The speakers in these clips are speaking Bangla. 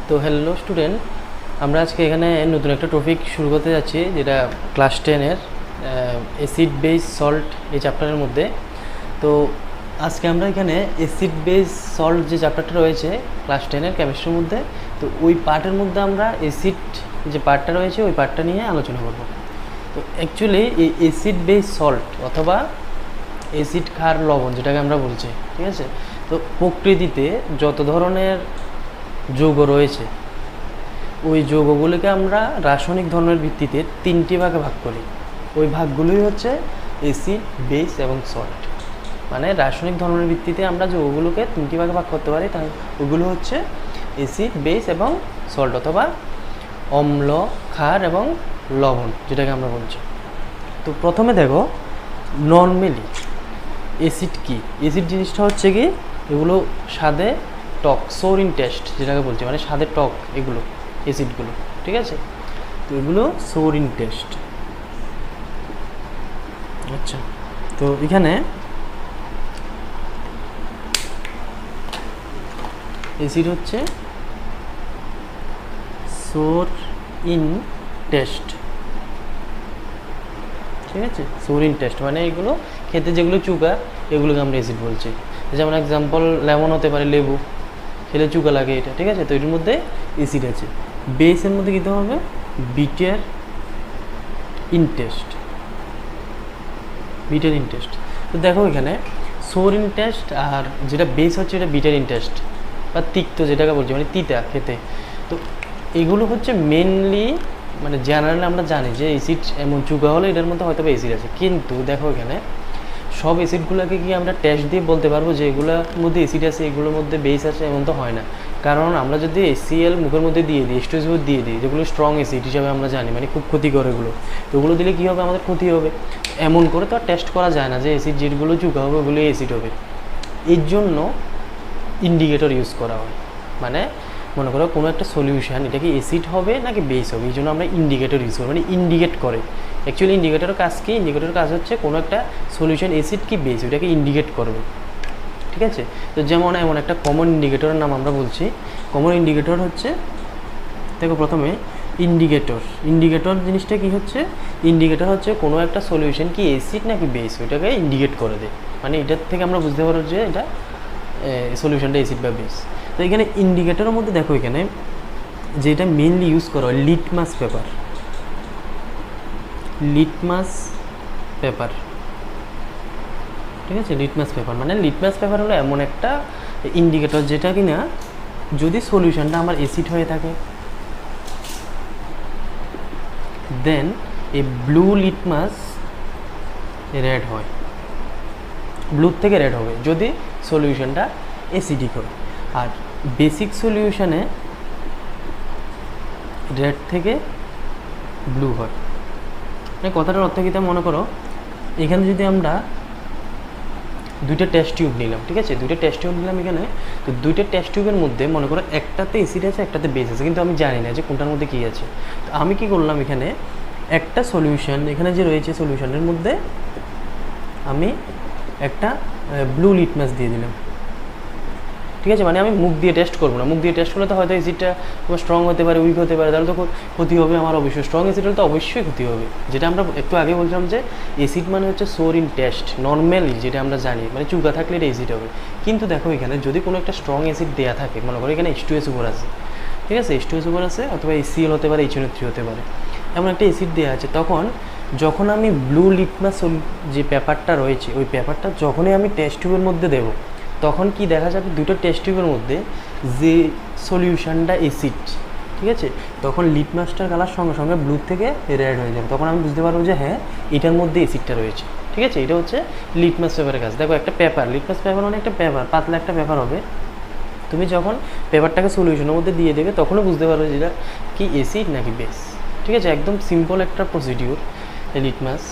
তো হ্যালো স্টুডেন্ট, আমরা আজকে এখানে নতুন একটা টপিক শুরু করতে যাচ্ছি, যেটা ক্লাস 10-এর অ্যাসিড বেস সল্ট এই চ্যাপ্টারের মধ্যে। তো আজকে আমরা এখানে অ্যাসিড বেস সল্ট যে চ্যাপ্টারটা রয়েছে ক্লাস 10-এর কেমিস্ট্রির মধ্যে, তো ওই পার্টের মধ্যে আমরা অ্যাসিড যে পার্টটা রয়েছে ওই পার্টটা নিয়ে আলোচনা করব। তো অ্যাকচুয়ালি এই অ্যাসিড বেস সল্ট অথবা অ্যাসিড ক্ষার লবণ যেটাকে আমরা বলছি, ঠিক আছে। তো প্রকৃতিতে যত ধরনের যৌগ রয়েছে ওই যৌগগুলিকে আমরা রাসায়নিক ধর্মের ভিত্তিতে তিনটি ভাগে ভাগ করি। ওই ভাগগুলোই হচ্ছে অ্যাসিড, বেস এবং সল্ট। মানে রাসায়নিক ধর্মের ভিত্তিতে আমরা যৌগগুলোকে তিনটি ভাগে ভাগ করতে পারি, তাই ওগুলো হচ্ছে অ্যাসিড, বেস এবং সল্ট অথবা অম্ল, ক্ষার এবং লবণ যেটাকে আমরা বলছি। তো প্রথমে দেখো, নর্মালি অ্যাসিড কি? অ্যাসিড জিনিসটা হচ্ছে কি, এগুলো স্বাদে টক, সোর ইন টেস্ট যেটাকে বলছি, মানে স্বাদে টক এগুলো অ্যাসিডগুলো, ঠিক আছে। তো এগুলো সোর ইন টেস্ট। আচ্ছা, তো এখানে অ্যাসিড হচ্ছে সোর ইন টেস্ট, ঠিক আছে। সোর ইন টেস্ট মানে এগুলো খেতে যেগুলো চুকা এগুলোকে আমরা অ্যাসিড বলছি। যেমন এক্সাম্পল লেমন হতে পারে, লেবু খেলে চুকা লাগে এটা, ঠিক আছে। তো এটার মধ্যে অ্যাসিড আছে। বেসের মধ্যে কী হবে? Bitter in taste, bitter in taste. তো দেখো এখানে সোর ইনটেস্ট আর যেটা বেস হচ্ছে এটা বিটার ইনটেস্ট বা তিক্ত যেটাকে বলছি, মানে তিতা খেতে। তো এগুলো হচ্ছে মেনলি, মানে জেনারেলি আমরা জানি যে অ্যাসিড এমন চুকা হলে এটার মধ্যে হয়তো অ্যাসিড আছে, কিন্তু দেখো এখানে সব অ্যাসিডগুলোকে কি আমরা টেস্ট দিয়ে বলতে পারবো যে এগুলোর মধ্যে অ্যাসিড আছে, এগুলোর মধ্যে বেস আছে? এমন তো হয় না। কারণ আমরা যদি HCl মুখের মধ্যে দিয়ে দিই, H2SO দিয়ে দিই, যেগুলো স্ট্রং অ্যাসিড হিসাবে আমরা জানি, মানে খুব ক্ষতিকর এগুলো, তো ওগুলো দিলে কী হবে? আমাদের ক্ষতি হবে। এমন করে তো আর টেস্ট করা যায় না যে অ্যাসিড যেগুলো চুকা হবে ওগুলো অ্যাসিড হবে। এর জন্য ইন্ডিকেটর ইউজ করা হয়। মানে মনে করো কোনো একটা সলিউশন, এটা কি অ্যাসিড হবে নাকি বেস হবে, এই জন্য আমরা ইন্ডিকেটর ইউজ করি, মানে ইন্ডিকেট করে। অ্যাকচুয়ালি ইন্ডিকেটরের কাজ কি? ইন্ডিকেটরের কাজ হচ্ছে কোনো একটা সলিউশন অ্যাসিড কি বেস ওটাকে ইন্ডিকেট করবে, ঠিক আছে। তো যেমন এমন একটা কমন ইন্ডিকেটরের নাম আমরা বলছি। কমন ইন্ডিকেটর হচ্ছে, দেখো প্রথমে ইন্ডিকেটর, ইন্ডিকেটর জিনিসটা কি হচ্ছে? ইন্ডিকেটর হচ্ছে কোনো একটা সলিউশন কি অ্যাসিড নাকি বেস ওইটাকে ইন্ডিকেট করে দেয়। মানে এটার থেকে আমরা বুঝতে পারবো যে এটা সলিউশনটা অ্যাসিড বা বেস। তো এখানে ইন্ডিকেটরের মধ্যে দেখো এখানে যেটা মেনলি ইউজ করা হয় লিটমাস পেপার, লিটমাস পেপার, ঠিক আছে। লিটমাস পেপার মানে লিটমাস পেপার হলো এমন একটা ইন্ডিকেটর যেটা কিনা যদি সলিউশনটা আমার অ্যাসিড হয়ে থাকে, দেন এই ব্লু লিটমাস রেড হয়, ব্লু থেকে রেড হবে যদি সলিউশনটা অ্যাসিডিক হয়। আর বেসিক সলিউশনে রেড থেকে ব্লু হয়। মানে কথাটার অর্থ কী? মনে করো এখানে যদি আমরা দুইটা টেস্ট টিউব নিলাম, ঠিক আছে, দুইটা টেস্ট টিউব নিলাম এখানে। তো দুইটা টেস্ট টিউবের মধ্যে মনে করো একটাতে অ্যাসিড আছে একটাতে বেস আছে, কিন্তু আমি জানি না যে কোনটার মধ্যে কী আছে। তো আমি কি করলাম, এখানে একটা সলিউশন এখানে যে রয়েছে সলিউশনের মধ্যে আমি একটা ব্লু লিটমাস দিয়ে দিলাম, ঠিক আছে। মানে আমি মুখ দিয়ে টেস্ট করবো না, মুখ দিয়ে টেস্ট করলে তো হয়তো অ্যাসিডটা তোমার স্ট্রং হতে পারে, উইক হতে পারে, তাহলে তো ক্ষতি হবে আমার অবশ্যই। স্ট্রং অ্যাসিড হলে তো অবশ্যই ক্ষতি হবে। যেটা আমরা একটু আগে বলছিলাম যে অ্যাসিড মানে হচ্ছে সোর ইন টেস্ট, নর্মালি যেটা আমরা জানি, মানে চুকা থাকলে এটা অ্যাসিড হবে। কিন্তু দেখো এখানে যদি কোনো একটা স্ট্রং অ্যাসিড দেওয়া থাকে, মনে করো এখানে H2SO4 আছে, ঠিক আছে, H2SO4 আছে অথবা HCl হতে পারে, HNO3 হতে পারে, এমন একটা অ্যাসিড দেওয়া আছে। তখন যখন আমি ব্লু লিটমাস যে পেপারটা রয়েছে ওই পেপারটা যখনই আমি টেস্ট টিউবের মধ্যে দেবো, তখন কি দেখা যাবে? দুটো টেস্ট টিউবের মধ্যে যে সলিউশনটা অ্যাসিড, ঠিক আছে, তখন লিটমাসটার কালার সঙ্গে সঙ্গে ব্লু থেকে রেড হয়ে যাবে। তখন আমি বুঝতে পারবো যে হ্যাঁ এটার মধ্যে অ্যাসিডটা রয়েছে, ঠিক আছে। এটা হচ্ছে লিটমাস পেপারের কাজ। দেখো একটা পেপার, লিটমাস পেপার মানে একটা পেপার, পাতলা একটা পেপার হবে। তুমি যখন পেপারটাকে সলিউশনের মধ্যে দিয়ে দেবে তখনও বুঝতে পারবে যে এটা কি অ্যাসিড নাকি বেস, ঠিক আছে। একদম সিম্পল একটা প্রসিডিউর লিটমাস।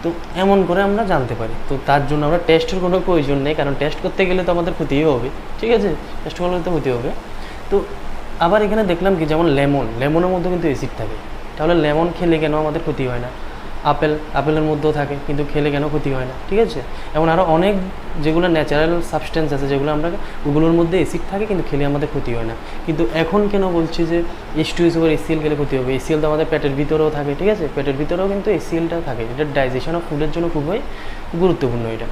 তো এমন করে আমরা জানতে পারি। তো তার জন্য আমরা টেস্টের কোনো প্রয়োজন নেই, কারণ টেস্ট করতে গেলে তো আমাদের ক্ষতিই হবে, ঠিক আছে, টেস্ট করলে তো ক্ষতি হবে। তো আবার এখানে দেখলাম কি, যেমন লেমন, লেমনের মধ্যে কিন্তু অ্যাসিড থাকে, তাহলে লেমন খেলে কেন আমাদের ক্ষতি হয় না? আপেলের মধ্যেও থাকে, কিন্তু খেলে কেন ক্ষতি হয় না, ঠিক আছে। এমন আরও অনেক যেগুলো ন্যাচারাল সাবস্টেন্স আছে যেগুলো আমরা ওগুলোর মধ্যে অ্যাসিড থাকে কিন্তু খেলে আমাদের ক্ষতি হয় না। কিন্তু এখন কেন বলছি যে H2SO HCl খেলে ক্ষতি হবে? HCl তো আমাদের পেটের ভিতরেও থাকে, ঠিক আছে, পেটের ভিতরেও কিন্তু HClটা থাকে, এটা ডাইজেশন অফ ফুডের জন্য খুবই গুরুত্বপূর্ণ এটা।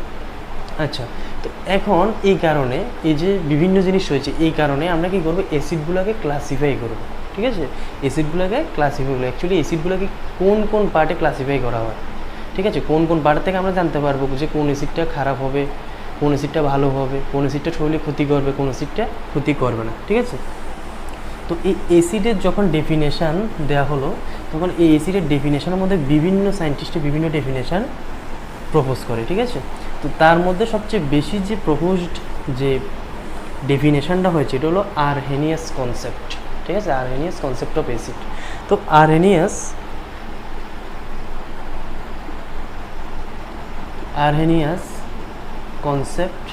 আচ্ছা, তো এখন এই কারণে এই যে বিভিন্ন জিনিস রয়েছে, এই কারণে আমরা কী করবো, অ্যাসিডগুলোকে ক্লাসিফাই করবো, ঠিক আছে। অ্যাসিডগুলোকে ক্লাসিফাই করবো, অ্যাকচুয়ালি অ্যাসিডগুলোকে কোন কোন পার্টে ক্লাসিফাই করা হয়, ঠিক আছে, কোন কোন পার্ট থেকে আমরা জানতে পারবো যে কোন অ্যাসিডটা খারাপ হবে, কোন অ্যাসিডটা ভালো হবে, কোন অ্যাসিডটা শরীরে ক্ষতি করবে, কোন অ্যাসিডটা ক্ষতি করবে না, ঠিক আছে। তো এই অ্যাসিডের যখন ডেফিনেশান দেওয়া হলো, তখন এই অ্যাসিডের ডেফিনেশনের মধ্যে বিভিন্ন সায়েন্টিস্টে বিভিন্ন ডেফিনেশান প্রপোজ করে, ঠিক আছে। তো তার মধ্যে সবচেয়ে বেশি যে প্রপোজড যে ডেফিনেশনটা হয়েছে এটা হলো আরহেনিয়াস কনসেপ্ট, ঠিক আছে, আরহেনিয়াস কনসেপ্ট অফ অ্যাসিড। তো আরহেনিয়াস কনসেপ্ট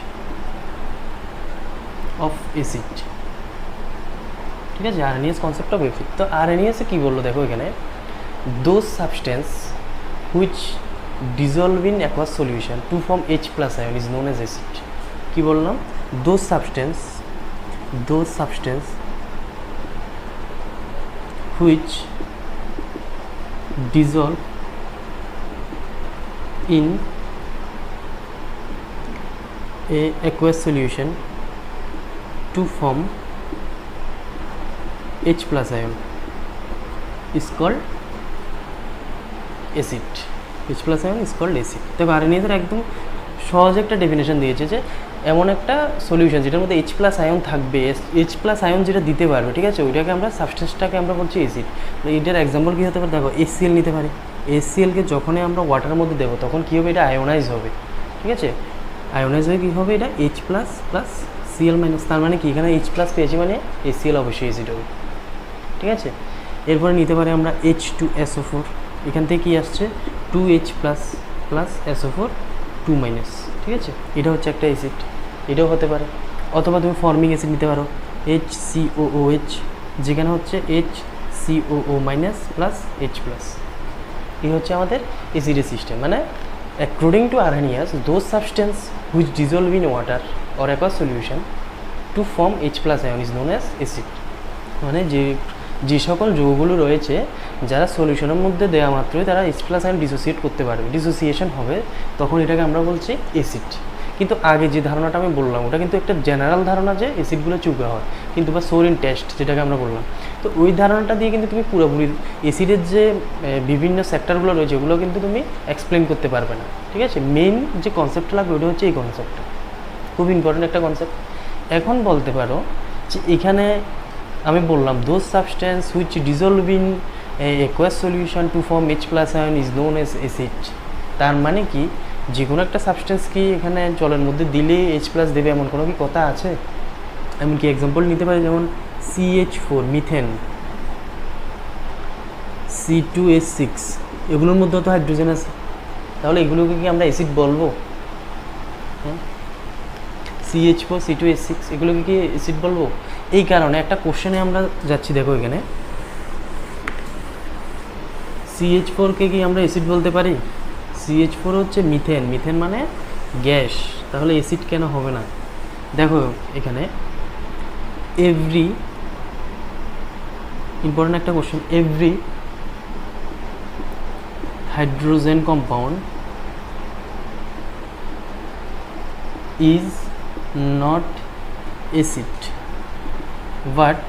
অফ অ্যাসিড, ঠিক আছে, আরহেনিয়াস কনসেপ্ট অফ অ্যাসিড। তো আরহেনিয়াসে কী বললো দেখো এখানে, those substance which dissolve in aqueous solution to form H+ ion is known as acid. কি বললাম, those substance which dissolve in a aqueous solution to form H+ ion is called acid. H+ ion is called acid. দেখো আরএনএর একদম সহজ একটা ডেফিনেশন দিয়েছে যে এমন একটা সলিউশন যেটার মধ্যে H+ আয়ন থাকবে, H+ আয়ন যেটা দিতে পারবে, ঠিক আছে, ওইটাকে আমরা সাবস্টেন্সটাকে আমরা বলছি অ্যাসিড। তো এটার এক্সাম্পল কী হতে পারে দেখো, HCl নিতে পারি। HClকে যখনই আমরা ওয়াটারের মধ্যে দেবো তখন কী হবে, এটা আয়োনাইজ হবে, ঠিক আছে, আয়োনাইজ হয়ে কী হবে, এটা H+ প্লাস Cl মাইনাস, তার মানে কি এখানে H+ পেয়েছি মানে HCl অবশ্যই অ্যাসিড হবে, ঠিক আছে। এরপরে নিতে পারি আমরা H2SO4, এখান থেকে কী আসছে 2H+ প্লাস SO4 2-, ঠিক আছে, এটা হচ্ছে একটা অ্যাসিড, এটাও হতে পারে। অথবা তুমি ফর্মিক অ্যাসিড নিতে পারো HCOOH, যেখানে হচ্ছে HCOO- প্লাস H+, এই হচ্ছে আমাদের অ্যাসিডের সিস্টেম। মানে according to Arrhenius, those substance which dissolved in water or aqueous solution to form H+ ion is known as acid. মানে যে সকল যৌগগুলো রয়েছে যারা সলিউশনের মধ্যে দেওয়া মাত্রই তারা H+ আয়ন ডিসোসিয়েট করতে পারবে, ডিসোসিয়েশন হবে, তখন এটাকে আমরা বলছি অ্যাসিড। কিন্তু আগে যে ধারণাটা আমি বললাম ওটা কিন্তু একটা জেনারেল ধারণা যে অ্যাসিডগুলো চুকা হয়, কিন্তু বা সোরিন টেস্ট যেটাকে আমরা বললাম, তো ওই ধারণাটা দিয়ে কিন্তু তুমি পুরোপুরি অ্যাসিডের যে বিভিন্ন সেক্টরগুলো রয়েছে ওগুলো কিন্তু তুমি এক্সপ্লেন করতে পারবে না, ঠিক আছে। মেইন যে কনসেপ্টটা লাগবে ওটা হচ্ছে এই কনসেপ্টটা, খুব ইম্পর্টেন্ট একটা কনসেপ্ট। এখন বলতে পারো যে এখানে আমি বললাম those substance which dissolved in aqueous solution to form H+ ion is known as acid. তার মানে কি যে কোনো একটা সাবস্টেন্স কি এখানে জলের মধ্যে দিলে H+ দেবে এমন কোনো কি কথা আছে? এমনকি এক্সাম্পল নিতে পারি যেমন CH4 মিথেন, C2H6, এগুলোর মধ্যেও তো হাইড্রোজেন আছে, তাহলে এগুলোকে কি আমরা অ্যাসিড বলবো? হ্যাঁ, CH4 C2H6 এগুলোকে কি অ্যাসিড বলবো? এই কারণে একটা কোশ্চেনে আমরা যাচ্ছি, দেখো এখানে CH4কে কি আমরা অ্যাসিড বলতে পারি? CH4 হচ্ছে মিথেন, মিথেন মানে গ্যাস, তাহলে অ্যাসিড কেন হবে না? দেখো এখানে এভরি ইম্পর্টেন্ট একটা question, every hydrogen compound is not acid but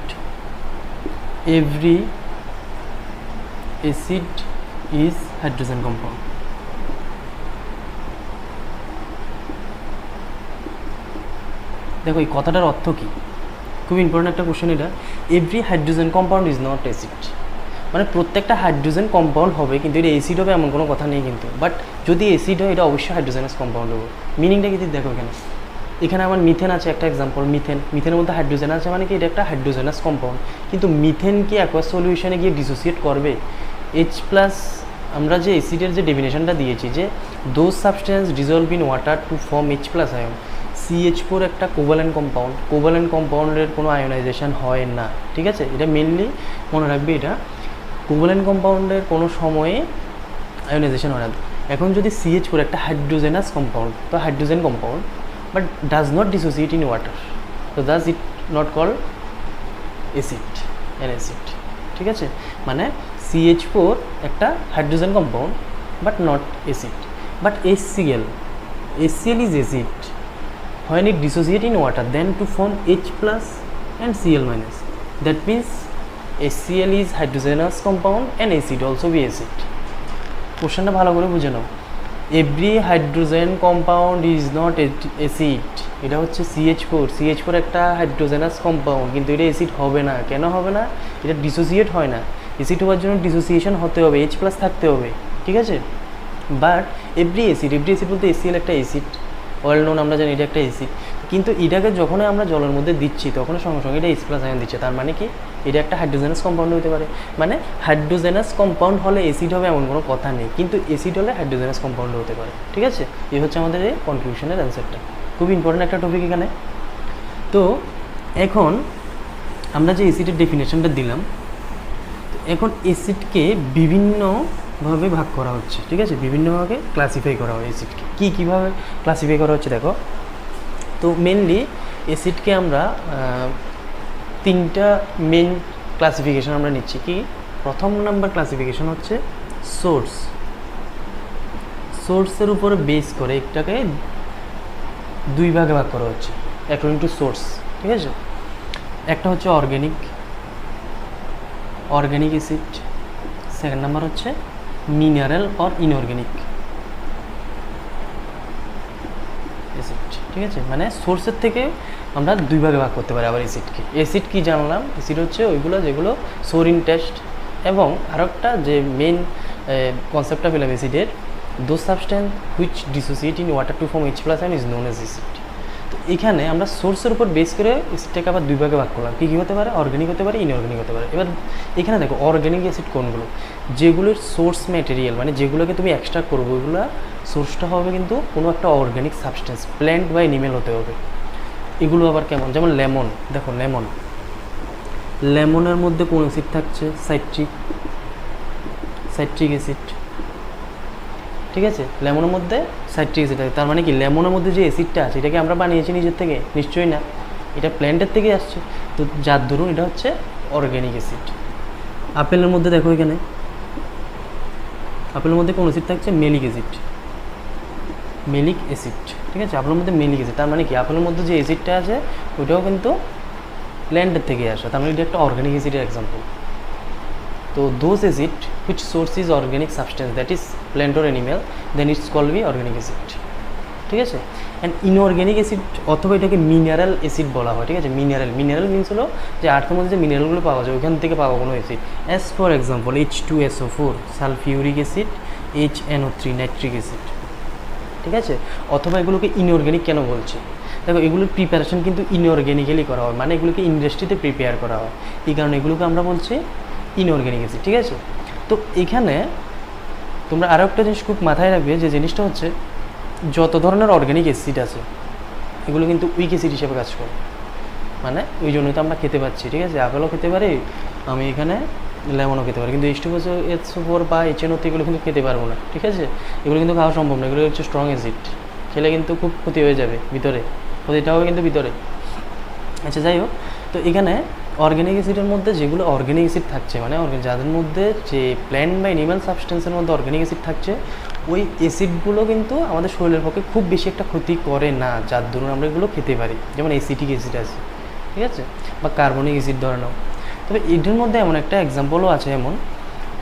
every acid is hydrogen compound. দেখো এই কথাটার অর্থ কি, খুব ইম্পর্টেন্ট একটা কোশ্চেন এটা। Every hydrogen compound is not acid, মানে প্রত্যেকটা হাইড্রোজেন কম্পাউন্ড হবে কিন্তু এটা অ্যাসিড হবে এমন কোনো কথা নেই কিন্তু, বাট যদি অ্যাসিড হয় এটা অবশ্যই হাইড্রোজেনাস কম্পাউন্ড হবে। মিনিংটা কি দেখো এখানে আমার মিথেন আছে একটা এক্সাম্পল, মিথেনের মধ্যে হাইড্রোজেন আছে মানে কি এটা একটা হাইড্রোজেনাস কম্পাউন্ড, কিন্তু মিথেন কি অ্যাকোয়াস সলিউশনে গিয়ে ডিসোসিয়েট করবে? H+, আমরা যে অ্যাসিডের যে ডেফিনেশনটা দিয়েছি যে those substance dissolved in water to form H+ ion, CH4 একটা কোভালেন্ট কম্পাউন্ড, কোভালেন্ট কম্পাউন্ডের কোনো আয়োনাইজেশন হয় না, ঠিক আছে, এটা মেনলি মনে রাখবে। এটা কোভালেন্ট কম্পাউন্ডের কোনো সময়ে আয়োনাইজেশন হয় না। এখন যদি CH4 একটা হাইড্রোজেনাস কম্পাউন্ড, তো hydrogen compound, but does not dissociate in water, তো does it not call acid, an acid. ঠিক আছে, মানে CH4 একটা hydrogen compound but not acid, but HCl is acid when it dissociate in water then to form H plus and Cl minus. That means HCl is hydrogenous compound and acid also be acid. কোশ্চেনটা ভালো করে বুঝে নাও। Every hydrogen compound is not acid. এটা হচ্ছে CH4 একটা হাইড্রোজেনাস কম্পাউন্ড, কিন্তু এটা অ্যাসিড হবে না। কেন হবে না? এটা ডিসোসিয়েট হয় না। অ্যাসিড হওয়ার জন্য ডিসোসিয়েশন হতে হবে, H প্লাস থাকতে হবে। ঠিক আছে, বাট এভরি অ্যাসিড বলতে HCl একটা অ্যাসিড, ওয়েল নোন, আমরা জানি এটা একটা অ্যাসিড, কিন্তু এটাকে যখনই আমরা জলের মধ্যে দিচ্ছি তখন সঙ্গে সঙ্গে এটা H প্লাস আয়ন দিচ্ছে। তার মানে কি? এটা একটা হাইড্রোজেনাস কম্পাউন্ড হতে পারে। মানে হাইড্রোজেনাস কম্পাউন্ড হলে অ্যাসিড হবে এমন কোনো কথা নেই, কিন্তু অ্যাসিড হলে হাইড্রোজেনাস কম্পাউন্ড হতে পারে। ঠিক আছে, এই হচ্ছে আমাদের এই কনক্লুশনের অ্যান্সারটা। খুব ইম্পর্টেন্ট একটা টপিক এখানে। তো এখন আমরা যে অ্যাসিডের ডেফিনেশনটা দিলাম, এখন অ্যাসিডকে বিভিন্নভাবে ভাগ করা হচ্ছে। ঠিক আছে, বিভিন্নভাবে ক্লাসিফাই করা হয় অ্যাসিডকে। কীভাবে ক্লাসিফাই করা হচ্ছে দেখো। তো মেনলি অ্যাসিডকে আমরা তিনটা মেন ক্লাসিফিকেশন আমরা নিচ্ছি। কি? প্রথম নাম্বার ক্লাসিফিকেশন হচ্ছে সোর্সের উপরে বেস করে একটাকে দুই ভাগে ভাগ করা হচ্ছে অ্যাকর্ডিং টু সোর্স। ঠিক আছে, একটা হচ্ছে অর্গ্যানিক অ্যাসিড, সেকেন্ড নাম্বার হচ্ছে মিনারেল অর ইনঅর্গ্যানিক অ্যাসিড। ঠিক আছে, মানে সোর্সের থেকে আমরা দুই ভাগে ভাগ করতে পারি আবার অ্যাসিডকে। অ্যাসিড কি জানলাম? অ্যাসিড হচ্ছে ওইগুলো যেগুলো সোর ইন টেস্ট, এবং আরেকটা যে মেন কনসেপ্টটা পেলাম অ্যাসিডের, those substance which dissociate in water to form H plus ion is known as acid. তো এখানে আমরা সোর্সের উপর বেস করে অ্যাসিডটাকে আবার দুই ভাগে ভাগ করলাম। কী হতে পারে? অর্গ্যানিক হতে পারে, ইনঅর্গ্যানিক হতে পারে। এবার এখানে দেখো অর্গ্যানিক অ্যাসিড কোনগুলো? যেগুলোর সোর্স ম্যাটেরিয়াল, মানে যেগুলোকে তুমি এক্সট্রাক্ট করবো, ওইগুলো সোর্সটা হবে কিন্তু কোনো একটা অর্গ্যানিক সাবস্টেন্স, প্ল্যান্ট বা অ্যানিমেল হতে হবে। এগুলো আবার কেমন? যেমন লেমন, দেখো লেমনের মধ্যে কোন অ্যাসিড থাকছে? Citric acid. ঠিক আছে, লেমনের মধ্যে সাইট্রিক অ্যাসিড আছে। তার মানে কি লেমনের মধ্যে যে অ্যাসিডটা আছে এটাকে আমরা বানিয়েছি নিজের থেকে? নিশ্চয়ই না, এটা প্ল্যান্টের থেকে আসছে। তো যার ধরুন এটা হচ্ছে অর্গ্যানিক অ্যাসিড। আপেলের মধ্যে দেখো, এখানে আপেলের মধ্যে কোন অ্যাসিড থাকছে? Malic acid. ঠিক আছে, আপেলের মধ্যে মেলিক অ্যাসিড। তার মানে কি? আপেলের মধ্যে যে অ্যাসিডটা আছে ওইটাও কিন্তু প্ল্যান্টের থেকে আসে। তার মানে এটা একটা অর্গ্যানিক অ্যাসিডের এক্সাম্পল। তো those acid which source is organic substance, that is plant or animal, then it's call be organic acid. ঠিক আছে, অ্যান্ড ইনঅর্গ্যানিক অ্যাসিড অথবা এটাকে মিনারেল অ্যাসিড বলা হয়। ঠিক আছে, মিনারেল মিনস হলো যে আর্থের মধ্যে যে মিনারেলগুলো পাওয়া যায় ওইখান থেকে পাওয়া কোনো acid. As for example H2SO4, sulphuric acid, HNO3, nitric acid. ঠিক আছে, অথবা এগুলোকে ইনঅর্গ্যানিক কেন বলছি? দেখো, এগুলোর প্রিপারেশন কিন্তু ইনঅর্গ্যানিক্যালি করা হয়, মানে এগুলোকে ইন্ডাস্ট্রিতে প্রিপেয়ার করা হয়। এই কারণে এগুলোকে আমরা বলছি ইনঅর্গ্যানিক অ্যাসিড। ঠিক আছে, তো এখানে তোমরা আরও একটা জিনিস খুব মাথায় রাখবে, যে জিনিসটা হচ্ছে যত ধরনের অর্গ্যানিক অ্যাসিড আছে এগুলো কিন্তু উইক অ্যাসিড হিসেবে কাজ করে, মানে ওই জন্যই তো আমরা খেতে পাচ্ছি। ঠিক আছে, আপেলও খেতে পারি, আমি এখানে লেমনও খেতে পারি, কিন্তু H2SO4 বা HNO3 এগুলো কিন্তু খেতে পারবো না। ঠিক আছে, এগুলো কিন্তু খাওয়া সম্ভব না, এগুলো হচ্ছে স্ট্রং অ্যাসিড, খেলে কিন্তু খুব ক্ষতি হয়ে যাবে ভিতরে, ক্ষতিটা হবে কিন্তু ভিতরে। আচ্ছা, যাই হোক, তো এখানে অর্গ্যানিক অ্যাসিডের মধ্যে যেগুলো অর্গ্যানিক অ্যাসিড থাকছে, মানে যাদের মধ্যে যে প্ল্যান্ট বা অ্যানিমাল সাবস্টেন্সের মধ্যে অর্গ্যানিক অ্যাসিড থাকছে, ওই অ্যাসিডগুলো কিন্তু আমাদের শরীরের পক্ষে খুব বেশি একটা ক্ষতি করে না, যার ধরুন আমরা এগুলো খেতে পারি। যেমন অ্যাসিটিক অ্যাসিড আছে, ঠিক আছে, বা কার্বনিক অ্যাসিড ধরে নাও। তবে এটার মধ্যে এমন একটা এক্সাম্পলও আছে এমন,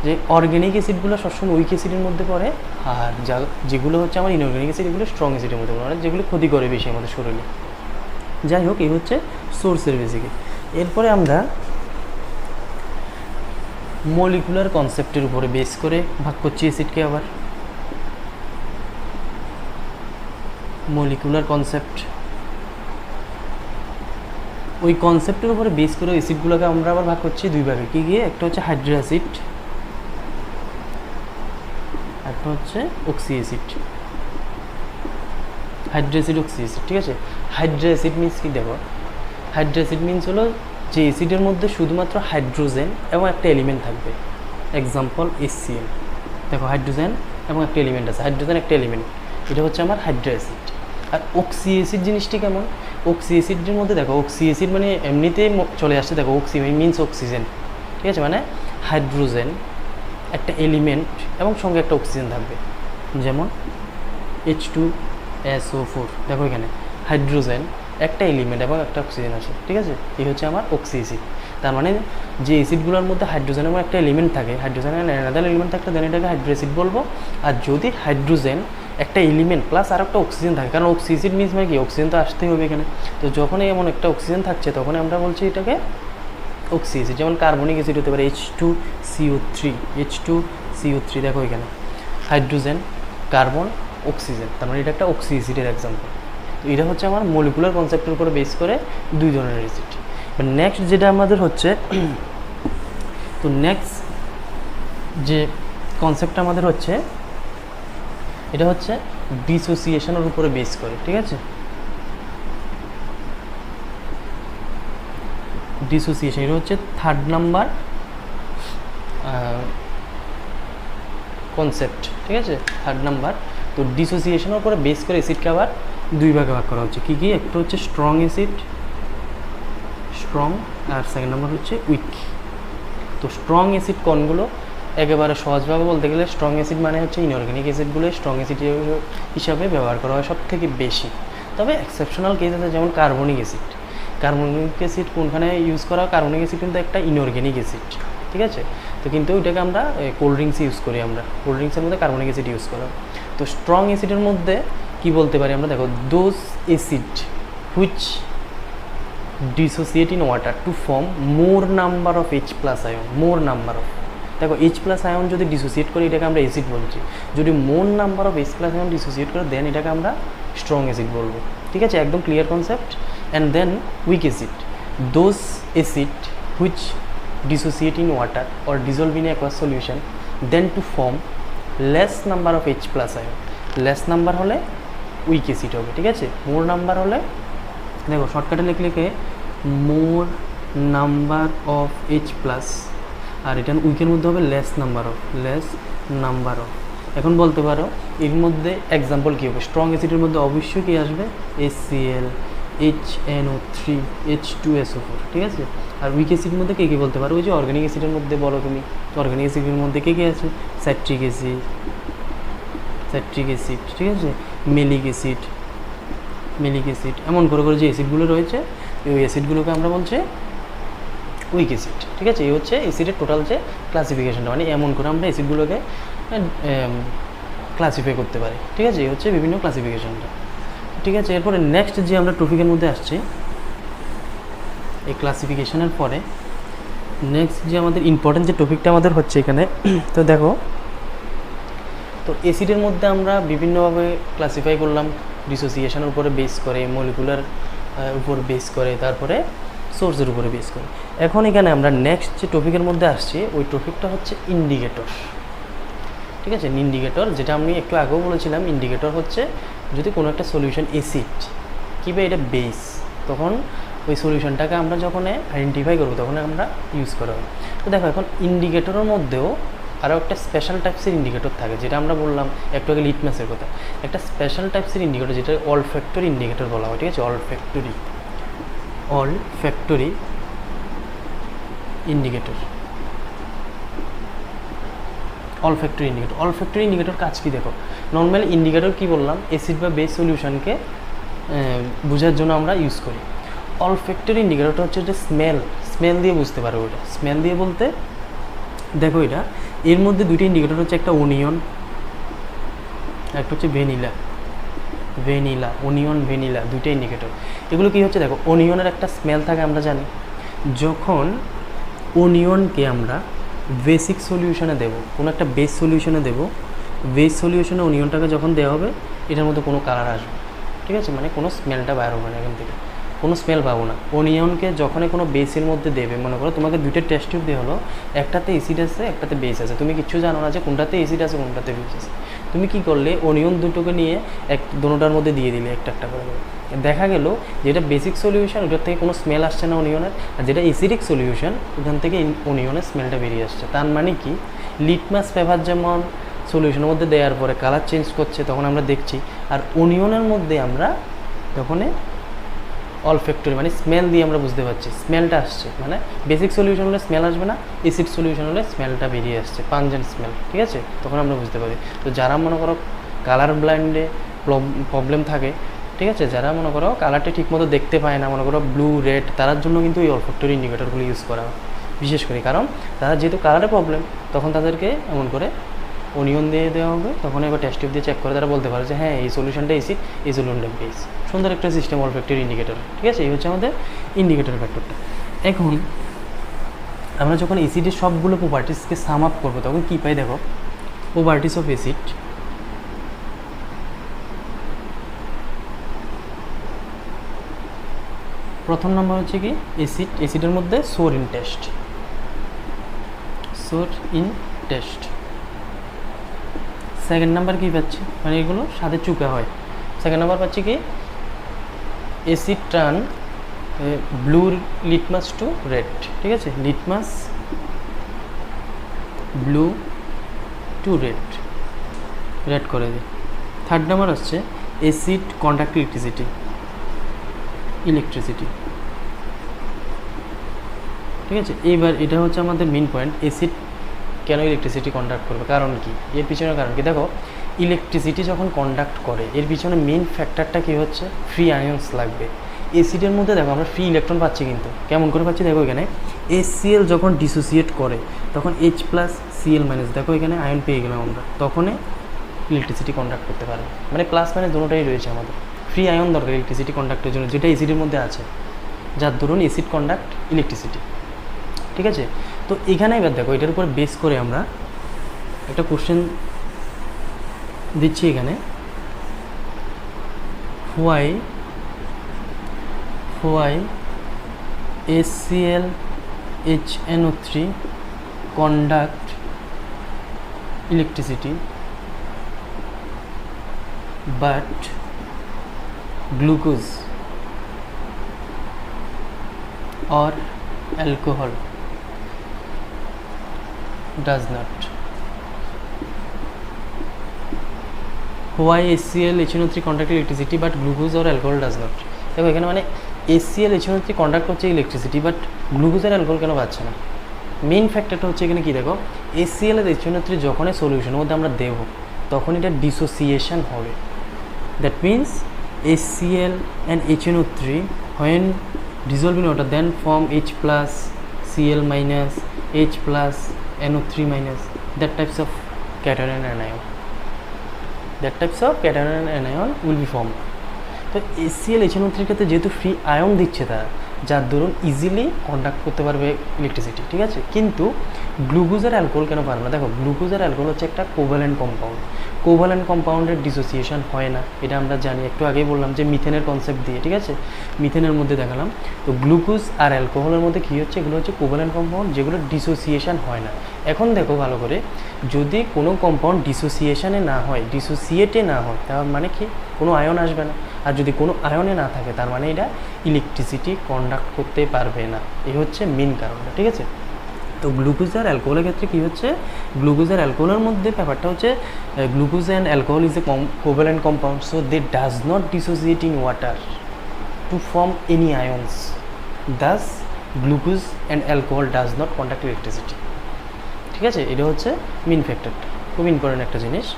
যে অর্গ্যানিক অ্যাসিডগুলো সবসময় উইক অ্যাসিডের মধ্যে পড়ে, আর যেগুলো হচ্ছে আমার ইনঅর্গ্যানিক অ্যাসিড এগুলো স্ট্রং অ্যাসিডের মধ্যে পড়ে, মানে যেগুলো ক্ষতি করে বেশি আমাদের শরীরে। যাই হোক, এই হচ্ছে সোর্সের বেসিকে। এরপরে আমরা মলিকুলার কনসেপ্টের উপরে বেস করে ভাগ করছি অ্যাসিডকে। আবার মলিকুলার কনসেপ্ট, ওই কনসেপ্টের উপরে বেস করে অ্যাসিডগুলোকে আমরা আবার ভাগ করছি দুই ভাগে। কী গিয়ে? একটা হচ্ছে হাইড্রো অ্যাসিড, একটা হচ্ছে oxy acid. Hydro acid, oxy acid. ঠিক আছে, হাইড্রো অ্যাসিড মিনস কি? দেখো, হাইড্রো অ্যাসিড মিনস হলো যে অ্যাসিডের মধ্যে শুধুমাত্র হাইড্রোজেন এবং একটা এলিমেন্ট থাকবে, এক্সাম্পল HCl। দেখো, হাইড্রোজেন এবং একটা এলিমেন্ট আছে, হাইড্রোজেন একটা এলিমেন্ট, এটা হচ্ছে আমার হাইড্রো অ্যাসিড। আর অক্সি অ্যাসিড জিনিসটি কেমন? অক্সি অ্যাসিডের মধ্যে দেখো, অক্সি অ্যাসিড মানে এমনিতেই চলে আসছে, দেখো অক্সি মিনস অক্সিজেন, ঠিক আছে, মানে হাইড্রোজেন একটা এলিমেন্ট এবং সঙ্গে একটা অক্সিজেন থাকবে, যেমন H2SO4, দেখো এখানে হাইড্রোজেন একটা এলিমেন্ট এবং একটা অক্সিজেন আছে, ঠিক আছে, এই হচ্ছে আমার অক্সি অ্যাসিড। তার মানে যে অ্যাসিডগুলোর মধ্যে হাইড্রোজেন এবং একটা এলিমেন্ট থাকে, হাইড্রোজেন অ্যানাদার এলিমেন্ট থাকতে দেন এটাকে হাইড্রো অ্যাসিড বলবো। আর যদি হাইড্রোজেন একটা এলিমেন্ট প্লাস আর একটা অক্সিজেন থাকে, কারণ অক্সি অ্যাসিড মিনস মানে কি, অক্সিজেন তো আসতেই হবে এখানে, তো যখনই এমন একটা অক্সিজেন থাকছে তখন আমরা বলছি এটাকে অক্সি অ্যাসিড। যেমন কার্বনিক অ্যাসিড হতে পারে H2CO3, দেখো এখানে হাইড্রোজেন, কার্বন, অক্সিজেন, তার মানে এটা একটা অক্সি অ্যাসিডের এক্সাম্পল। তো এটা হচ্ছে আমার মলিকুলার কনসেপ্টের উপরে বেস করে দুই ধরনের অ্যাসিড। নেক্সট যেটা আমাদের হচ্ছে, তো নেক্সট যে কনসেপ্টটা আমাদের হচ্ছে, এটা হচ্ছে ডিসোসিয়েশনের উপরে বেস করে, ঠিক আছে, ডিসোসিয়েশন, এটা হচ্ছে 3rd নাম্বার কনসেপ্ট, ঠিক আছে, 3rd নাম্বার। তো ডিসোসিয়েশনের উপরে বেস করে অ্যাসিডকে আবার দুই ভাগে ভাগ করা হচ্ছে, কী কী? একটা হচ্ছে স্ট্রং অ্যাসিড, স্ট্রং, আর সেকেন্ড নাম্বার হচ্ছে উইক। তো স্ট্রং অ্যাসিড কোনগুলো? একেবারে সহজভাবে বলতে গেলে স্ট্রং অ্যাসিড মানে হচ্ছে ইনঅর্গ্যানিক অ্যাসিডগুলো স্ট্রং অ্যাসিড হিসাবে ব্যবহার করা হয় সব থেকে বেশি। তবে এক্সেপশনাল কেস আছে, যেমন কার্বনিক অ্যাসিড। কার্বনিক অ্যাসিড কোনখানে ইউজ করা? কার্বনিক অ্যাসিড কিন্তু একটা ইনঅর্গ্যানিক অ্যাসিড, ঠিক আছে, তো কিন্তু ওইটাকে আমরা কোল্ড ড্রিঙ্কসে ইউজ করি, আমরা কোল্ড ড্রিঙ্কসের মধ্যে কার্বনিক অ্যাসিড ইউজ করা। তো স্ট্রং অ্যাসিডের মধ্যে কি বলতে পারি আমরা? দেখো, those acid which dissociate in water to form more number of H+ ion, more number of, দেখো H+ ion যদি ডিসোসিয়েট করি এটাকে আমরা অ্যাসিড বলছি, যদি more number of H+ ion dissociate করে দেন এটাকে আমরা স্ট্রং অ্যাসিড বলবো, ঠিক আছে, একদম clear concept. And then weak acid, those acid which dissociate in water or dissolve in aqueous solution then to form less number of H+ ion, less number হলে উইক অ্যাসিড হবে, ঠিক আছে, মোর নাম্বার হলে, দেখো শর্টকাটে লিখলে মোর নাম্বার অফ H+, আর এটা উইকের মধ্যে হবে লেস নাম্বার অফ। এখন বলতে পারো এর মধ্যে এক্সাম্পল কী হবে? স্ট্রং অ্যাসিডের মধ্যে অবশ্যই কী আসবে? HCl, HNO3, H2SO4, ঠিক আছে। আর উইক অ্যাসিডের মধ্যে কে কী বলতে পারো? ওই যে অর্গানিক অ্যাসিডের মধ্যে বলো তুমি, অর্গানিক অ্যাসিডের মধ্যে কে কে আছে? সাইট্রিক অ্যাসিড, ঠিক আছে, মেলিক অ্যাসিড, এমন করে যে অ্যাসিডগুলো রয়েছে ওই অ্যাসিডগুলোকে আমরা বলছি উইক অ্যাসিড, ঠিক আছে। এই হচ্ছে অ্যাসিডের টোটাল যে ক্লাসিফিকেশনটা, মানে এমন করে আমরা অ্যাসিডগুলোকে ক্লাসিফাই করতে পারি, ঠিক আছে, এই হচ্ছে বিভিন্ন ক্লাসিফিকেশনটা, ঠিক আছে। এরপরে নেক্সট যে আমরা টপিকের মধ্যে আসছি, এই ক্লাসিফিকেশনের পরে নেক্সট যে আমাদের ইম্পর্টেন্ট যে টপিকটা আমাদের হচ্ছে এখানে, তো দেখো, তো অ্যাসিডের মধ্যে আমরা বিভিন্নভাবে ক্লাসিফাই করলাম, ডিসোসিয়েশনের উপরে বেস করে, মলিকুলার উপর বেস করে, তারপরে সোর্সের উপরে বেস করে। এখন এখানে আমরা নেক্সট যে টপিকের মধ্যে আসছি ওই টপিকটা হচ্ছে ইন্ডিকেটর, ঠিক আছে। ইন্ডিকেটর যেটা আমি একটু আগেও বলেছিলাম, ইন্ডিকেটর হচ্ছে যদি কোনো একটা সলিউশন অ্যাসিড কিংবা এটা বেস, তখন ওই সলিউশনটাকে আমরা যখন আইডেন্টিফাই করবো তখন আমরা ইউজ করা হয়। তো দেখো, এখন ইন্ডিকেটরের মধ্যেও আরও একটা স্পেশাল টাইপসের ইন্ডিকেটর থাকে, যেটা আমরা বললাম একটু আগে লিটমাসের কথা, একটা স্পেশাল টাইপসের ইন্ডিকেটর যেটা অলফ্যাক্টরি ইন্ডিকেটর বলা হয়, ঠিক আছে, অলফ্যাক্টরি ইন্ডিকেটর। অলফ্যাক্টরি ইন্ডিকেটর কাজ কি? দেখো, নর্মালি ইন্ডিকেটর কি বললাম, অ্যাসিড বা বেস সলিউশনকে বোঝার জন্য আমরা ইউজ করি। অলফ্যাক্টরি ইন্ডিকেটরটা হচ্ছে যে স্মেল দিয়ে বুঝতে পারো। ওটা স্মেল দিয়ে বলতে দেখো, এটা এর মধ্যে দুইটা ইন্ডিকেটর হচ্ছে, একটা অনিয়ন, একটা হচ্ছে ভ্যানিলা, দুইটা ইন্ডিকেটর। এগুলো কি হচ্ছে? দেখো, অনিয়নের একটা স্মেল থাকে আমরা জানি, যখন অনিয়নকে আমরা বেসিক সলিউশনে দেবো, কোনো একটা বেস সলিউশনে দেবো, বেস সলিউশনে অনিয়নটাকে যখন দেওয়া হবে এটার মধ্যে কোনো কালার আসবে, ঠিক আছে, মানে কোনো স্মেলটা বাইর হবে না, এখান থেকে কোনো স্মেল পাবো না। অনিয়নকে যখনই কোনো বেসের মধ্যে দেবে, মনে করো তোমাকে দুইটা টেস্ট টিউব দেওয়া হলো, একটাতে অ্যাসিড আছে, একটাতে বেস আছে, তুমি কিচ্ছু জানো না যে কোনটাতে অ্যাসিড আছে কোনটাতে বেস আছে। তুমি কি করলে, অনিয়ন দুটোকে নিয়ে দোনোটার মধ্যে দিয়ে দিলে একটা করে, দেখা গেল যেটা বেসিক সলিউশন ওটার থেকে কোনো স্মেল আসছে না অনিয়নের, আর যেটা অ্যাসিডিক সলিউশন ওখান থেকে অনিয়নের স্মেলটা বেরিয়ে আসছে। তার মানে কি, লিটমাস পেপার যেমন সলিউশনের মধ্যে দেওয়ার পরে কালার চেঞ্জ করছে, তখন আমরা দেখছি। আর অনিয়নের মধ্যে আমরা তখন অলফ্যাক্টরি মানে স্মেল দিয়ে আমরা বুঝতে পারছি স্মেলটা আসছে, মানে বেসিক সলিউশন হলে স্মেল আসবে না, অ্যাসিড সলিউশন হলে স্মেলটা বেরিয়ে আসছে, পাঞ্জেন্ট স্মেল, ঠিক আছে, তখন আমরা বুঝতে পারি। তো যারা মনে করো কালার ব্লাইন্ডে প্রবলেম থাকে, ঠিক আছে, যারা মনে করো কালারটা ঠিকমতো দেখতে পায় না, মনে করো ব্লু রেড, তার জন্য কিন্তু এই অলফ্যাক্টরি ইন্ডিকেটরগুলো ইউজ করা হয় বিশেষ করে। কারণ তারা যেহেতু কালারে প্রবলেম, তখন তাদেরকে এমন করে অনিয়ন দিয়ে দেওয়া হবে, তখন এবার টেস্ট টিউব দিয়ে চেক করে তারা বলতে পারে যে হ্যাঁ এই সলিউশনটা এসিড, এই সলিউশনটা বেস। সুন্দর একটা সিস্টেম অলফ্যাক্টরি ইন্ডিকেটর, ঠিক আছে, এই হচ্ছে আমাদের ইন্ডিকেটর ফ্যাক্টরটা। এখন আমরা যখন এসিডের সবগুলো প্রপার্টিসকে সাম আপ করবো, তখন কী পাই দেখো, প্রপার্টিস অফ এসিড। প্রথম নাম্বার হচ্ছে কি এসিড, এসিডের মধ্যে sour in taste, sour in taste. Second number কী পাচ্ছি, মানে এগুলো সাথে চুকা হয়। সেকেন্ড নাম্বার পাচ্ছি কি acid turn blue litmus to red, ঠিক আছে, litmus blue to red, red করে দিই। থার্ড নাম্বার হচ্ছে অ্যাসিড কন্ডাক্ট ইলেকট্রিসিটি, ইলেকট্রিসিটি, ঠিক আছে। এইবার এটা হচ্ছে আমাদের মেন পয়েন্ট, অ্যাসিড কেন ইলেকট্রিসিটি কন্ডাক্ট করবে, কারণ কি, এর পিছনে কারণ কি, দেখো ইলেকট্রিসিটি যখন কন্ডাক্ট করে এর পিছনে মেন ফ্যাক্টরটা কী হচ্ছে, ফ্রি আয়ন্স লাগবে। এসিডের মধ্যে দেখো আমরা ফ্রি ইলেকট্রন পাচ্ছি, কিন্তু কেমন করে পাচ্ছি দেখো, এখানে HCl যখন ডিসোসিয়েট করে তখন H+Cl- দেখো এখানে আয়ন পেয়ে গেলাম আমরা, তখনই ইলেকট্রিসিটি কন্ডাক্ট করতে পারবে। মানে প্লাস মাইনাস দুটোটাই রয়েছে আমাদের, ফ্রি আয়ন দরকার ইলেকট্রিসিটি কন্ডাক্টের জন্য, যেটা এসিডের মধ্যে আছে, যার ধরুন এসিড কন্ডাক্ট ইলেকট্রিসিটি, ঠিক আছে। তো এখানে এবার দেখো এটার উপর বেস করে আমরা একটা কোশ্চেন দিচ্ছি এখানে, why HCl HNO3 conduct electricity but glucose or alcohol does not. Why HCl HNO3 conduct electricity but glucose or alcohol does not? দেখো এখানে মানে HCl HNO3 কন্ডাক্ট করছে ইলেকট্রিসিটি, বাট গ্লুকোজ আর অ্যালকোহল কেন পাচ্ছে না। মেইন ফ্যাক্টরটা হচ্ছে এখানে কি, দেখো HCl আর HNO3 যখন সলিউশনের মধ্যে আমরা দেব তখন এটা ডিসোসিয়েশন হবে। That means HCl and HNO3 when dissolve in water then form H+Cl-, H+NO3-, that types of cation and anion, that types of cation and anion will be formed. তো HCl HNO3 ক্ষেত্রে যেহেতু ফ্রি আয়ন দিচ্ছে তারা, যার দরুন ইজিলি কন্ডাক্ট করতে পারবে ইলেকট্রিসিটি, ঠিক আছে। কিন্তু গ্লুকোজ আর অ্যালকোহল কেন পারে না, দেখো গ্লুকোজ আর অ্যালকোহল হচ্ছে একটা কোভ্যালেন্ট কম্পাউন্ড, কোভ্যালেন্ট কম্পাউন্ডের ডিসোসিয়েশন হয় না, এটা আমরা জানি, একটু আগেই বললাম যে মিথেনের কনসেপ্ট দিয়ে, ঠিক আছে, মিথেনের মধ্যে দেখালাম। তো গ্লুকোজ আর অ্যালকোহলের মধ্যে কী হচ্ছে, এগুলো হচ্ছে কোভ্যালেন্ট কম্পাউন্ড যেগুলো ডিসোসিয়েশন হয় না। এখন দেখো ভালো করে, যদি কোনো কম্পাউন্ড ডিসোসিয়েশনে না হয়, ডিসোসিয়েটে না হয়, তার মানে কি কোনো আয়ন আসবে না, আর যদি কোনো আয়নে না থাকে তার মানে এটা ইলেকট্রিসিটি কন্ডাক্ট করতে পারবে না, এই হচ্ছে মেন কারণটা, ঠিক আছে। তো গ্লুকোজ আর অ্যালকোহলের ক্ষেত্রে কী হচ্ছে, গ্লুকোজ আর অ্যালকোহলের মধ্যে ব্যাপারটা হচ্ছে glucose and alcohol is a covalent compound, so they does not dissociate in water to form any ions, thus glucose and alcohol does not conduct electricity, ঠিক আছে। এটা হচ্ছে মেন ফ্যাক্টরটা, খুব ইম্পর্টেন্ট একটা জিনিস।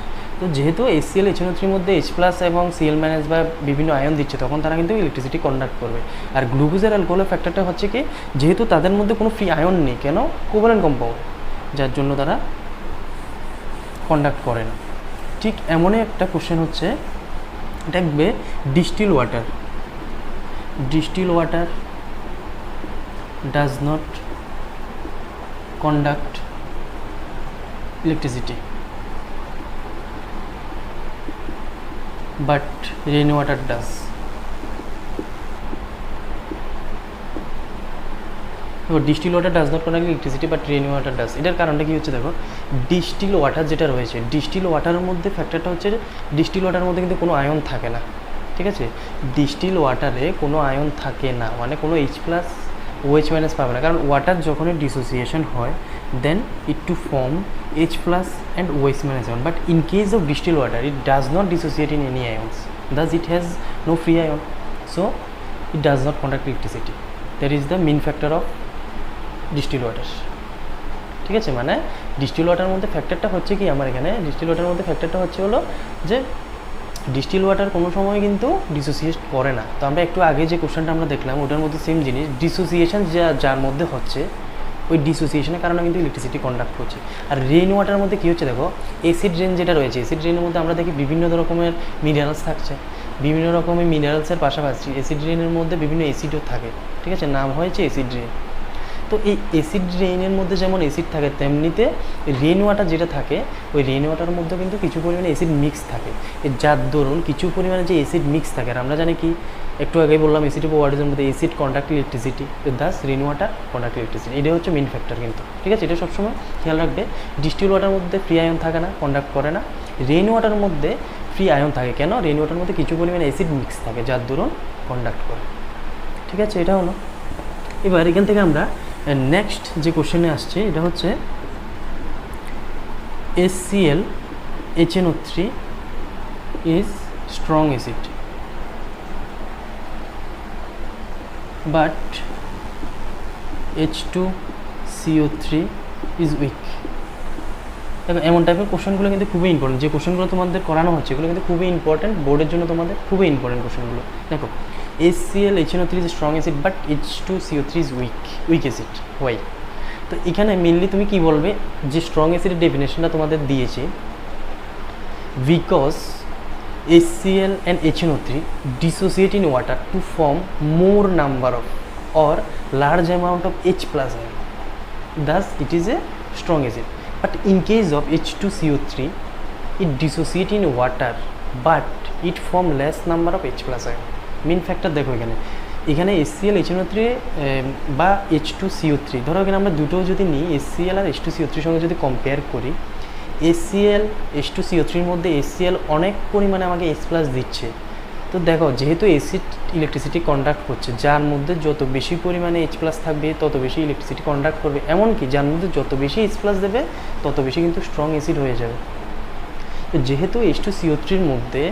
তো যেহেতু HCl HNO3 মধ্যে H+ এবং Cl- বা বিভিন্ন আয়ন দিচ্ছে, তখন তারা কিন্তু ইলেকট্রিসিটি কন্ডাক্ট করবে। আর গ্লুকোজের অ্যালকোহলের ফ্যাক্টরটা হচ্ছে কি, যেহেতু তাদের মধ্যে কোনো ফ্রি আয়ন নেই, কেন, কোভ্যালেন্ট কম্পাউন্ড, যার জন্য তারা কন্ডাক্ট করে না। ঠিক এমনই একটা কোশ্চেন হচ্ছে, দেখবে distil water does not conduct electricity but rainwater does. দেখো distil water does not conduct electricity but rain water does, এটার কারণটা কী হচ্ছে, দেখো ডিস্টিল ওয়াটার যেটা রয়েছে, ডিস্টিল ওয়াটারের মধ্যে ফ্যাক্টরটা হচ্ছে ডিস্টিল ওয়াটারের মধ্যে কিন্তু কোনো আয়ন থাকে না, ঠিক আছে। ডিস্টিল ওয়াটারে কোনো আয়ন থাকে না, মানে কোনো H+ OH মাইনাস পাবে না, কারণ ওয়াটার যখনই ডিসোসিয়েশন হয় then it to form H plus and OH minus ion, but in case of distil water it does not dissociate in any ions, thus it has no free ion, so it does not conduct electricity. That is the main factor of distilled water. ঠিক আছে, মানে ডিস্টিল ওয়াটার মধ্যে ফ্যাক্টরটা হচ্ছে কি, আমার এখানে ডিস্টিল ওয়াটার মধ্যে ফ্যাক্টরটা হচ্ছে হলো যে ডিস্টিল ওয়াটার কোনো সময় কিন্তু ডিসোসিয়েট করে না। তো আমরা একটু আগে যে কোশ্চেনটা আমরা দেখলাম ওটার মধ্যে সেম জিনিস, ডিসোসিয়েশন যার মধ্যে হচ্ছে ওই ডিসোসিয়েশনের কারণে কিন্তু ইলেকট্রিসিটি কন্ডাক্ট করছে। আর রেইন ওয়াটার মধ্যে কী হচ্ছে দেখো, অ্যাসিড রেন যেটা রয়েছে, অ্যাসিড রেনের মধ্যে আমরা দেখি বিভিন্ন রকমের মিনারেলস থাকছে, বিভিন্ন রকমের মিনারেলসের পাশাপাশি অ্যাসিড রেনের মধ্যে বিভিন্ন অ্যাসিডও থাকে, ঠিক আছে, নাম হয়েছে অ্যাসিড রেন। তো এই অ্যাসিড রেইনের মধ্যে যেমন অ্যাসিড থাকে তেমনিতে রেইন ওয়াটার যেটা থাকে ওই রেইন ওয়াটারের মধ্যে কিন্তু কিছু পরিমাণে অ্যাসিড মিক্স থাকে, যার দরুন কিছু পরিমাণে যে অ্যাসিড মিক্স থাকে, আর আমরা জানি কি একটু আগে বললাম অ্যাসিড ওয়াটারের মধ্যে acid conduct electricity, Das rain water conduct electricity, এটা হচ্ছে মেন ফ্যাক্টর কিন্তু, ঠিক আছে, এটা সবসময় খেয়াল রাখবে। ডিস্টিল ওয়াটারের মধ্যে ফ্রি আয়ন থাকে না, কন্ডাক্ট করে না। রেইন ওয়াটারের মধ্যে ফ্রি আয়ন থাকে, কেন? রেইন ওয়াটারের মধ্যে কিছু পরিমাণে অ্যাসিড মিক্স থাকে যার দরুন কন্ডাক্ট করে, ঠিক আছে, এটা হলো। এবার এখান থেকে আমরা নেক্সট যে কোশ্চেনে আসছে এটা হচ্ছে HCl HNO3 is strong acid but H2CO3 is weak. দেখো এমন টাইপের কোশ্চেনগুলো কিন্তু খুবই ইম্পর্টেন্ট, যে কোশ্চেনগুলো তোমাদের করানো হচ্ছে এগুলো কিন্তু খুবই ইম্পর্টেন্ট, বোর্ডের জন্য তোমাদের খুবই ইম্পর্টেন্ট কোশ্চেনগুলো। দেখো HCl HNO3 is strong acid but H2CO3 is weak acid. Why? তো এখানে মেনলি তুমি কি বলবে, যে স্ট্রং অ্যাসিডের ডেফিনেশনটা তোমাদের দিয়েছে, because HCl and HNO3 dissociate in water to form more number of or large amount of H plus ion, thus it is a strong acid. But in case of H2CO3 it dissociate in water but it form less number of H plus ion. Main factor দেখো এখানে HCl HNO3 বা H2CO3, ধরো এখানে আমরা দুটো যদি নিই, HCl আর H2CO3 সঙ্গে যদি কম্পেয়ার করি, HCl H2CO3 এর মধ্যে HCl অনেক পরিমাণে আমাকে H প্লাস দিচ্ছে। তো দেখো যেহেতু অ্যাসিড ইলেকট্রিসিটি কন্ডাক্ট করছে, যার মধ্যে যত বেশি পরিমাণে H প্লাস থাকবে তত বেশি ইলেকট্রিসিটি কন্ডাক্ট করবে, এমনকি যার মধ্যে যত বেশি H প্লাস দেবে তত বেশি কিন্তু স্ট্রং অ্যাসিড হয়ে যাবে। তো যেহেতু H2CO3 এর মধ্যে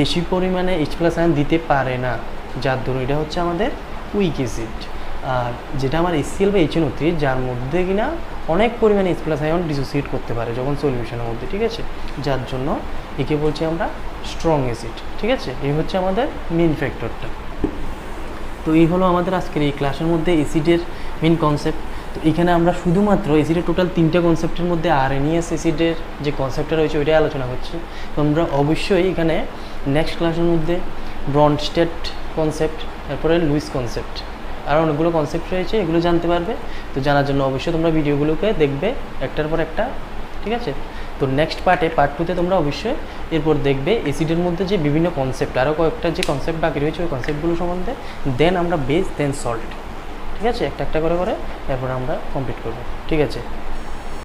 বেশি পরিমাণে H প্লাস আয়ন দিতে পারে না, যার দরুন এটা হচ্ছে আমাদের উইক অ্যাসিড। আর যেটা আমার HCl বা HNO3 যার মধ্যে কিনা অনেক পরিমাণে H প্লাস আয়ন ডিসোসিয়েট করতে পারে যখন সলিউশনের মধ্যে, ঠিক আছে, যার জন্য একে বলছি আমরা স্ট্রং অ্যাসিড, ঠিক আছে, এই হচ্ছে আমাদের মেন ফ্যাক্টরটা। তো এই হলো আমাদের আজকের এই ক্লাসের মধ্যে অ্যাসিডের মেন কনসেপ্ট। তো এখানে আমরা শুধুমাত্র অ্যাসিডের টোটাল 3টে কনসেপ্টের মধ্যে আরএনএস অ্যাসিডের যে কনসেপ্টটা রয়েছে ওইটাই আলোচনা করছি। তো আমরা অবশ্যই এখানে নেক্সট ক্লাসের মধ্যে ব্রনস্টেড কনসেপ্ট, তারপরে লুইস কনসেপ্ট, আর অনেকগুলো কনসেপ্ট রয়েছে, এগুলো জানতে পারবে। তো জানার জন্য অবশ্যই তোমরা ভিডিওগুলোকে দেখবে একটার পর একটা, ঠিক আছে। তো নেক্সট পার্ট 2তে তোমরা অবশ্যই এরপর দেখবে অ্যাসিডের মধ্যে যে বিভিন্ন কনসেপ্ট, আরও কয়েকটা যে কনসেপ্ট বাকি রয়েছে ওই কনসেপ্টগুলো সম্বন্ধে, দেন আমরা বেস দেন সল্ট, ঠিক আছে, একটা একটা করে এরপর আমরা কমপ্লিট করবো, ঠিক আছে।